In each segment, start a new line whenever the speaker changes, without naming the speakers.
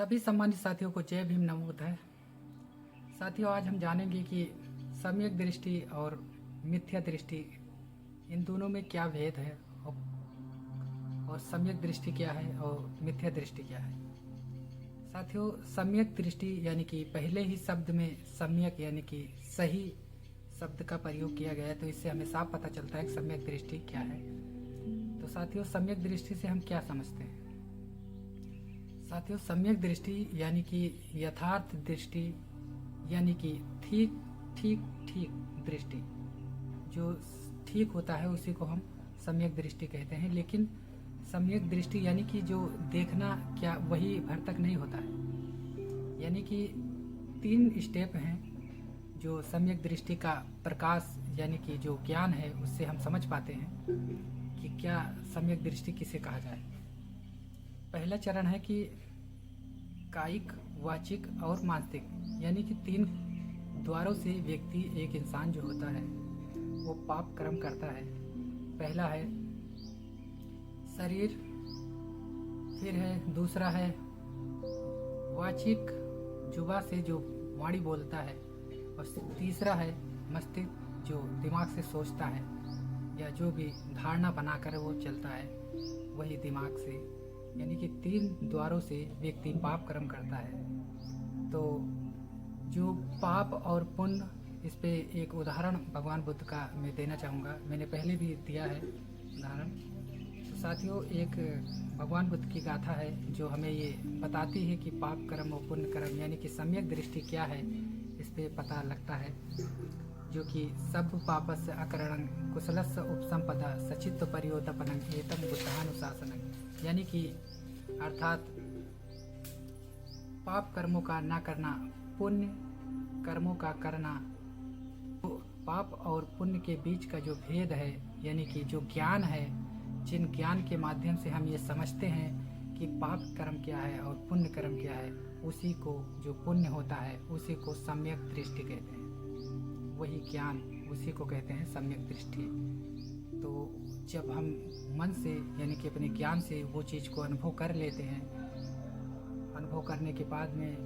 सभी सम्मानित साथियों को जय भीम नमो बुद्धाय। साथियों, आज हम जानेंगे कि सम्यक दृष्टि और मिथ्या दृष्टि इन दोनों में क्या भेद है और सम्यक दृष्टि क्या है और मिथ्या दृष्टि क्या है। साथियों, सम्यक दृष्टि यानी कि पहले ही शब्द में सम्यक यानी कि सही शब्द का प्रयोग किया गया है, तो इससे हमें साफ पता चलता है कि सम्यक दृष्टि क्या है। तो साथियों, सम्यक दृष्टि से हम क्या समझते हैं। साथियों, सम्यक दृष्टि यानी कि यथार्थ दृष्टि यानी कि ठीक ठीक ठीक दृष्टि, जो ठीक होता है उसी को हम सम्यक दृष्टि कहते हैं। लेकिन सम्यक दृष्टि यानी कि जो देखना क्या वही भर तक नहीं होता है, यानी कि 3 स्टेप हैं जो सम्यक दृष्टि का प्रकाश यानी कि जो ज्ञान है उससे हम समझ पाते हैं कि क्या सम्यक दृष्टि किसे कहा जाए। पहला चरण है कि कायिक, वाचिक और मानसिक, यानी कि 3 द्वारों से व्यक्ति एक इंसान जो होता है वो पाप कर्म करता है। पहला है शरीर, फिर है दूसरा है वाचिक, जुबा से जो वाणी बोलता है, और तीसरा है मस्तिष्क, जो दिमाग से सोचता है या जो भी धारणा बनाकर वो चलता है वही दिमाग से, यानी कि 3 द्वारों से व्यक्ति पाप कर्म करता है। तो जो पाप और पुण्य, इस पे एक उदाहरण भगवान बुद्ध का मैं देना चाहूँगा। मैंने पहले भी दिया है उदाहरण। तो साथियों, एक भगवान बुद्ध की गाथा है जो हमें ये बताती है कि पाप कर्म और पुण्य कर्म यानी कि सम्यक दृष्टि क्या है, इस पे पता लगता है। जो कि सब पापस्य अकरणं कुशलस्य उपसंपदा सचित्त परियोदपनं एतम बुद्धानुशासनं, यानी कि अर्थात पाप कर्मों का ना करना, पुण्य कर्मों का करना। तो पाप और पुण्य के बीच का जो भेद है, यानी कि जो ज्ञान है, जिन ज्ञान के माध्यम से हम ये समझते हैं कि पाप कर्म क्या है और पुण्य कर्म क्या है, उसी को, जो पुण्य होता है उसी को सम्यक दृष्टि कहते हैं। वही ज्ञान, उसी को कहते हैं सम्यक दृष्टि। तो जब हम मन से यानी कि अपने ज्ञान से वो चीज़ को अनुभव कर लेते हैं, अनुभव करने के बाद में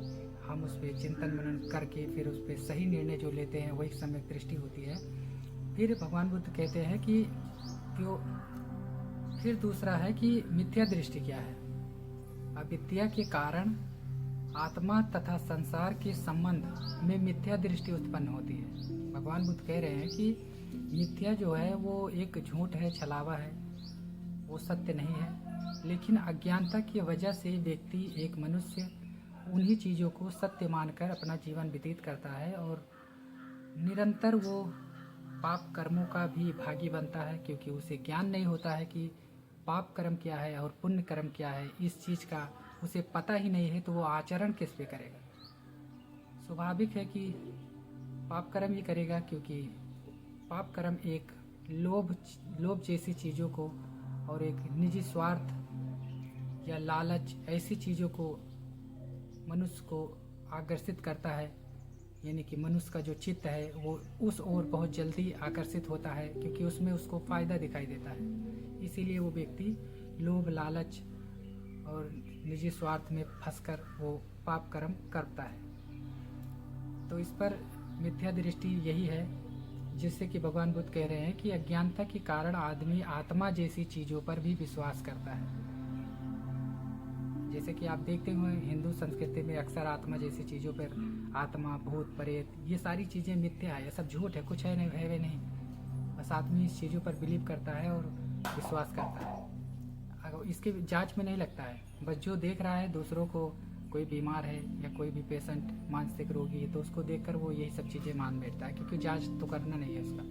हम उस पर चिंतन मनन करके फिर उस पर सही निर्णय जो लेते हैं वही सम्यक दृष्टि होती है। फिर भगवान बुद्ध कहते हैं कि जो फिर दूसरा है कि मिथ्या दृष्टि क्या है। अविद्या के कारण आत्मा तथा संसार के संबंध में मिथ्या दृष्टि उत्पन्न होती है। भगवान बुद्ध कह रहे हैं कि मिथ्या जो है वो एक झूठ है, छलावा है, वो सत्य नहीं है। लेकिन अज्ञानता की वजह से व्यक्ति, एक मनुष्य, उन्हीं चीज़ों को सत्य मानकर अपना जीवन व्यतीत करता है और निरंतर वो पाप कर्मों का भी भागी बनता है, क्योंकि उसे ज्ञान नहीं होता है कि पाप कर्म क्या है और पुण्य कर्म क्या है। इस चीज़ का उसे पता ही नहीं है, तो वो आचरण किस पे करेगा। स्वाभाविक है कि पाप कर्म ही करेगा, क्योंकि पाप कर्म एक लोभ जैसी चीज़ों को और एक निजी स्वार्थ या लालच, ऐसी चीज़ों को मनुष्य को आकर्षित करता है। यानी कि मनुष्य का जो चित्त है वो उस ओर बहुत जल्दी आकर्षित होता है, क्योंकि उसमें उसको फ़ायदा दिखाई देता है। इसीलिए वो व्यक्ति लोभ, लालच और निजी स्वार्थ में फंसकर वो पाप कर्म करता है। तो इस पर मिथ्या दृष्टि यही है, जिससे कि भगवान बुद्ध कह रहे हैं कि अज्ञानता के कारण आदमी आत्मा जैसी चीज़ों पर भी विश्वास करता है। जैसे कि आप देखते हुए हिंदू संस्कृति में अक्सर आत्मा जैसी चीज़ों पर, आत्मा, भूत, प्रेत, ये सारी चीज़ें मिथ्या है, ये सब झूठ है, कुछ है नहीं, है वे नहीं। बस आदमी इस चीज़ों पर बिलीव करता है और विश्वास करता है। अगर इसके जांच में नहीं लगता है, बस जो देख रहा है दूसरों को, कोई बीमार है या कोई भी पेशेंट मानसिक रोगी है तो उसको देखकर वो यही सब चीज़ें मान बैठता है, क्योंकि जांच तो करना नहीं है उसका।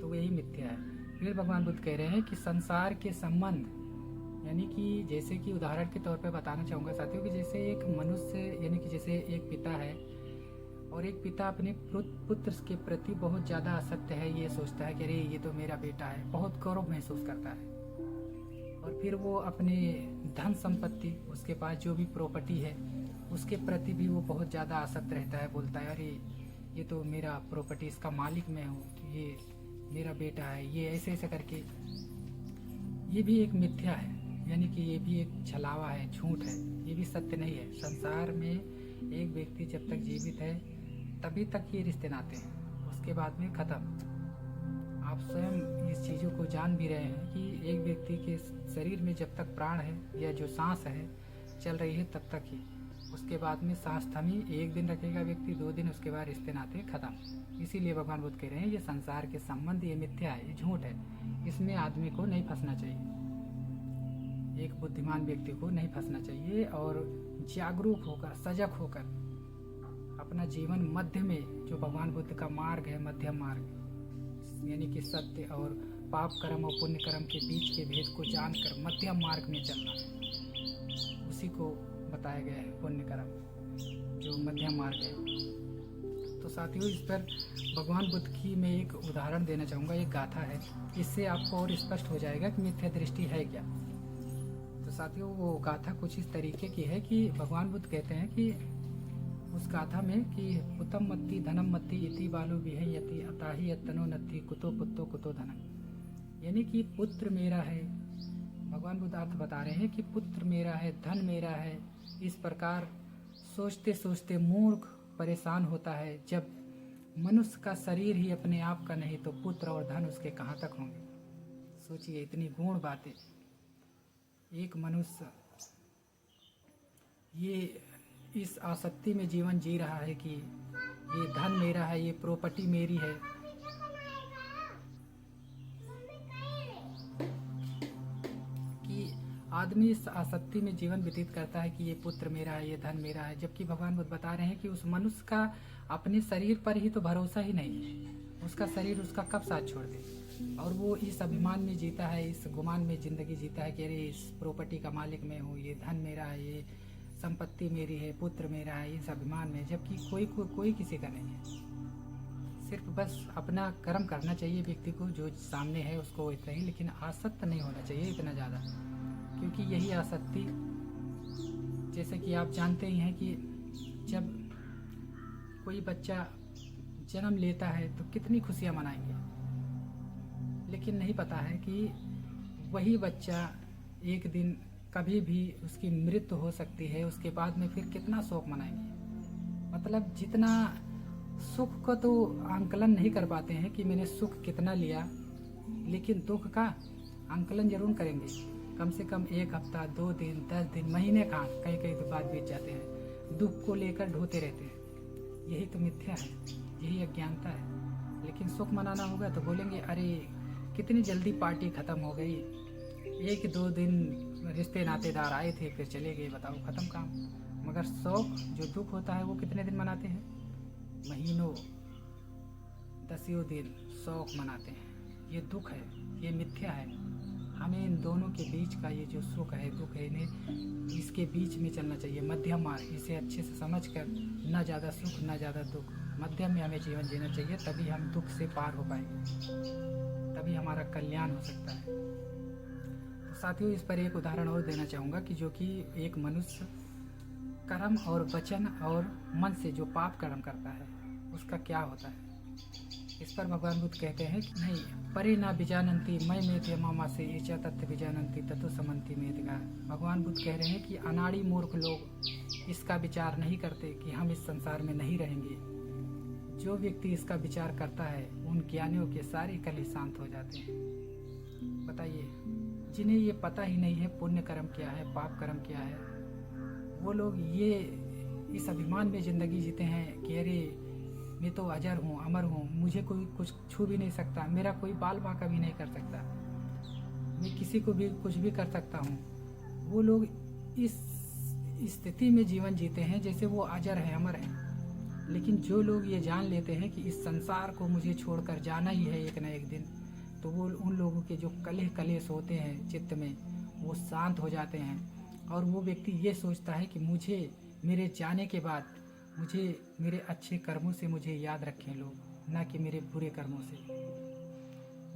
तो यही मिथ्या है। फिर भगवान बुद्ध कह रहे हैं कि संसार के संबंध, यानी कि जैसे कि उदाहरण के तौर पे बताना चाहूँगा साथियों कि जैसे एक मनुष्य, यानी कि जैसे एक पिता है और एक पिता अपने पुत्र के प्रति बहुत ज़्यादा आसक्त है, ये सोचता है कि अरे ये तो मेरा बेटा है, बहुत गौरव महसूस करता है। और फिर वो अपने धन संपत्ति, उसके पास जो भी प्रॉपर्टी है उसके प्रति भी वो बहुत ज़्यादा आसक्त रहता है। बोलता है अरे ये तो मेरा प्रॉपर्टी, इसका मालिक मैं हूँ, ये मेरा बेटा है, ये ऐसे ऐसे करके। ये भी एक मिथ्या है, यानी कि ये भी एक छलावा है, झूठ है, ये भी सत्य नहीं है। संसार में एक व्यक्ति जब तक जीवित है तभी तक ये रिश्ते नाते हैं, उसके बाद में ख़त्म। आप स्वयं इस चीज़ों को जान भी रहे हैं कि एक व्यक्ति के शरीर में जब तक प्राण है या जो सांस है चल रही है तब तक ही, उसके बाद में सांस थमी, 1 दिन रखेगा व्यक्ति, 2 दिन, उसके बाद रिश्ते नाते खत्म। इसीलिए भगवान बुद्ध कह रहे हैं ये संसार के संबंध ये मिथ्या है, ये झूठ है, इसमें आदमी को नहीं फंसना चाहिए, एक बुद्धिमान व्यक्ति को नहीं फंसना चाहिए और जागरूक होकर, सजग होकर अपना जीवन मध्य में, जो भगवान बुद्ध का मार्ग है, मध्यम मार्ग, यानी कि सत्य और पाप कर्म और पुण्य कर्म के बीच के भेद को जानकर मध्यम मार्ग में चलना है, उसी को बताया गया है पुण्य कर्म, जो मध्यम मार्ग है। तो साथियों, इस पर भगवान बुद्ध की मैं एक उदाहरण देना चाहूँगा, एक गाथा है, इससे आपको और स्पष्ट हो जाएगा कि मिथ्या दृष्टि है क्या। तो साथियों, वो गाथा कुछ इस तरीके की है कि भगवान बुद्ध कहते हैं कि उस गाथा में कि पुतम मत्ती धनम मत्ती इति बालो विहयति अताहि यत्तनो नत्ति कुतो पुत्तो कुतो धनम, यानी कि पुत्र मेरा है। भगवान बुद्ध अर्थ बता रहे हैं कि पुत्र मेरा है, धन मेरा है। इस प्रकार सोचते सोचते मूर्ख परेशान होता है। जब मनुष्य का शरीर ही अपने आप का नहीं तो पुत्र और धन उसके कहाँ तक होंगे। सोचिए, इतनी गूढ़ बातें। एक मनुष्य ये इस आसक्ति में जीवन जी रहा है कि ये धन मेरा है, ये प्रॉपर्टी मेरी है, कि आदमी इस आसक्ति में जीवन व्यतीत करता है कि ये पुत्र मेरा है, ये धन मेरा है। जबकि भगवान बुद्ध बता रहे हैं कि उस मनुष्य का अपने शरीर पर ही तो भरोसा ही नहीं है, उसका शरीर उसका कब साथ छोड़ दे, और वो इस अभिमान में जीता है, इस गुमान में ज़िंदगी जीता है कि अरे इस प्रॉपर्टी का मालिक मैं हूँ, ये धन मेरा है, ये संपत्ति मेरी है, पुत्र मेरा है, इस अभिमान में। जबकि कोई किसी का नहीं है। सिर्फ बस अपना कर्म करना चाहिए व्यक्ति को, जो सामने है उसको इतना ही, लेकिन आसक्त नहीं होना चाहिए इतना ज़्यादा, क्योंकि यही आसक्ति, जैसे कि आप जानते ही हैं कि जब कोई बच्चा जन्म लेता है तो कितनी खुशियाँ मनाएंगे, लेकिन नहीं पता है कि वही बच्चा एक दिन कभी भी उसकी मृत्यु हो सकती है, उसके बाद में फिर कितना शोक मनाएंगे। मतलब जितना सुख को तो आंकलन नहीं कर पाते हैं कि मैंने सुख कितना लिया, लेकिन दुख का आंकलन जरूर करेंगे। कम से कम 1 हफ्ता, 2 दिन, 10 दिन, महीने का कई तो बाद बीत जाते हैं, दुख को लेकर ढोते रहते हैं। यही तो मिथ्या है, यही अज्ञानता है। लेकिन सुख मनाना होगा तो बोलेंगे अरे कितनी जल्दी पार्टी खत्म हो गई, 1-2 दिन रिश्ते नातेदार आए थे फिर चले गए, बताओ खत्म काम। मगर शौक जो दुख होता है वो कितने दिन मनाते हैं, महीनों, 10 दिन शौक मनाते हैं। ये दुख है, ये मिथ्या है। हमें इन दोनों के बीच का ये जो सुख है, दुख है, इन्हें इसके बीच में चलना चाहिए, मध्यम मार्ग। इसे अच्छे से समझ कर, ना ज़्यादा सुख ना ज़्यादा दुख, मध्यम में हमें जीवन जीना चाहिए, तभी हम दुख से पार हो पाएंगे, तभी हमारा कल्याण हो सकता है। साथियों, इस पर एक उदाहरण और देना चाहूँगा कि जो कि एक मनुष्य कर्म और वचन और मन से जो पाप कर्म करता है उसका क्या होता है। इस पर भगवान बुद्ध कहते हैं कि नहीं, परे ना विजानंती मय मेध्य मामा से ईचा तत्व विजानंती तत्व समंती मेदगा। भगवान बुद्ध कह रहे हैं कि अनाड़ी मूर्ख लोग इसका विचार नहीं करते कि हम इस संसार में नहीं रहेंगे। जो व्यक्ति इसका विचार करता है उन ज्ञानियों के सारे कलह शांत हो जाते हैं। बताइए, जिन्हें ये पता ही नहीं है पुण्य कर्म क्या है, पाप कर्म क्या है, वो लोग ये इस अभिमान में ज़िंदगी जीते हैं कि अरे मैं तो अजर हूँ, अमर हूँ, मुझे कोई कुछ छू भी नहीं सकता, मेरा कोई बाल बांका भी नहीं कर सकता, मैं किसी को भी कुछ भी कर सकता हूँ। वो लोग इस स्थिति में जीवन जीते हैं जैसे वो अजर हैं, अमर हैं। लेकिन जो लोग ये जान लेते हैं कि इस संसार को मुझे छोड़कर जाना ही है एक न एक दिन, तो वो उन लोगों के जो कलेश होते हैं चित्त में, वो शांत हो जाते हैं। और वो व्यक्ति ये सोचता है कि मुझे मेरे जाने के बाद मुझे मेरे अच्छे कर्मों से मुझे याद रखें लोग, ना कि मेरे बुरे कर्मों से।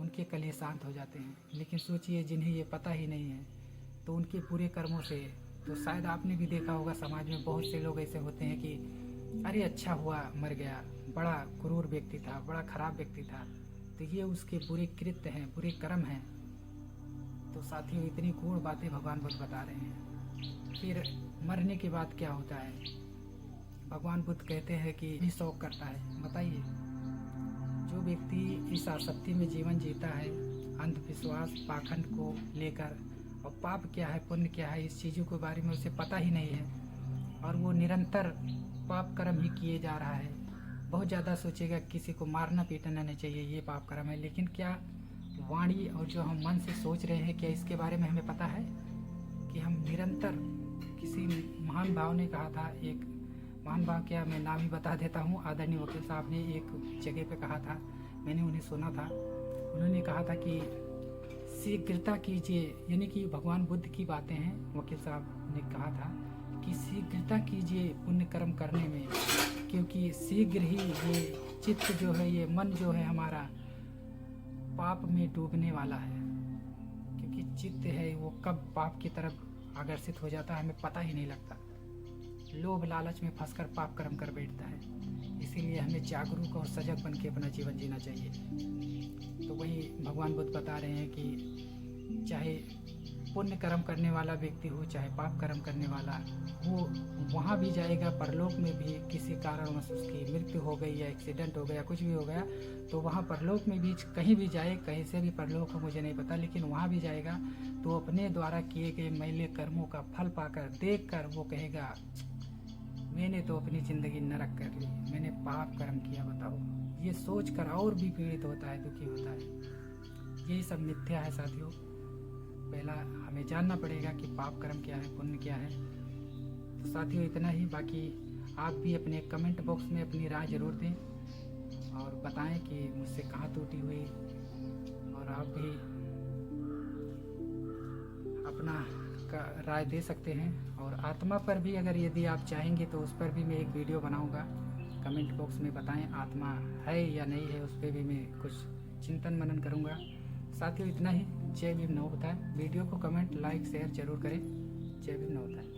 उनके कलेश शांत हो जाते हैं। लेकिन सोचिए, जिन्हें ये पता ही नहीं है तो उनके बुरे कर्मों से, तो शायद आपने भी देखा होगा समाज में बहुत से लोग ऐसे होते हैं कि अरे अच्छा हुआ मर गया, बड़ा क्रूर व्यक्ति था, बड़ा खराब व्यक्ति था, तो ये उसके बुरे कृत्य हैं, बुरे कर्म हैं। तो साथियों इतनी गूढ़ बातें भगवान बुद्ध बता रहे हैं। फिर मरने के बाद क्या होता है? भगवान बुद्ध कहते हैं कि भी शौक करता है। बताइए, जो व्यक्ति इस आसक्ति में जीवन जीता है, अंधविश्वास पाखंड को लेकर, और पाप क्या है पुण्य क्या है इस चीज़ों के बारे में उसे पता ही नहीं है, और वो निरंतर पाप कर्म ही किए जा रहा है। बहुत ज़्यादा सोचेगा किसी को मारना पीटना नहीं चाहिए, ये पाप कर्म है, लेकिन क्या वाणी और जो हम मन से सोच रहे हैं क्या इसके बारे में हमें पता है कि हम निरंतर किसी महान भाव ने कहा था, एक महान भाव क्या मैं नाम ही बता देता हूँ, आदरणीय वकील साहब ने एक जगह पे कहा था, मैंने उन्हें सुना था, उन्होंने कहा था कि शीघ्रता कीजिए, यानी कि भगवान बुद्ध की बातें हैं। वकील साहब ने कहा था कि शीघ्रता कीजिए पुण्य कर्म करने में, क्योंकि शीघ्र ही ये चित्त जो है, ये मन जो है हमारा पाप में डूबने वाला है। क्योंकि चित्त है वो कब पाप की तरफ आकर्षित हो जाता है हमें पता ही नहीं लगता। लोभ लालच में फंसकर पाप कर्म कर बैठता है। इसीलिए हमें जागरूक और सजग बन के अपना जीवन जीना चाहिए। तो वही भगवान बुद्ध बता रहे हैं कि चाहे पुण्य कर्म करने वाला व्यक्ति हो, चाहे पाप कर्म करने वाला, वो वहाँ भी जाएगा, परलोक में भी किसी कारणवश उसकी मृत्यु हो गई या एक्सीडेंट हो गया, कुछ भी हो गया, तो वहाँ परलोक में भी कहीं भी जाए, कहीं से भी परलोक हो मुझे नहीं पता, लेकिन वहाँ भी जाएगा तो अपने द्वारा किए गए मैले कर्मों का फल पाकर देख कर वो कहेगा मैंने तो अपनी ज़िंदगी नरक कर ली, मैंने पाप कर्म किया। बताओ, ये सोच कर और भी पीड़ित होता है, दुखी होता है। यही सब मिथ्या है साथियों। पहला हमें जानना पड़ेगा कि पाप कर्म क्या है, पुण्य क्या है। तो साथियों इतना ही, बाकी आप भी अपने कमेंट बॉक्स में अपनी राय ज़रूर दें और बताएं कि मुझसे कहाँ त्रुटि हुई, और आप भी अपना राय दे सकते हैं। और आत्मा पर भी अगर यदि आप चाहेंगे तो उस पर भी मैं एक वीडियो बनाऊंगा। कमेंट बॉक्स में बताएं आत्मा है या नहीं है, उस पर भी मैं कुछ चिंतन मनन करूंगा। साथियों इतना ही। जय भीम नमो बुद्धाय। वीडियो को कमेंट लाइक शेयर जरूर करें। जय भीम नमो बुद्धाय।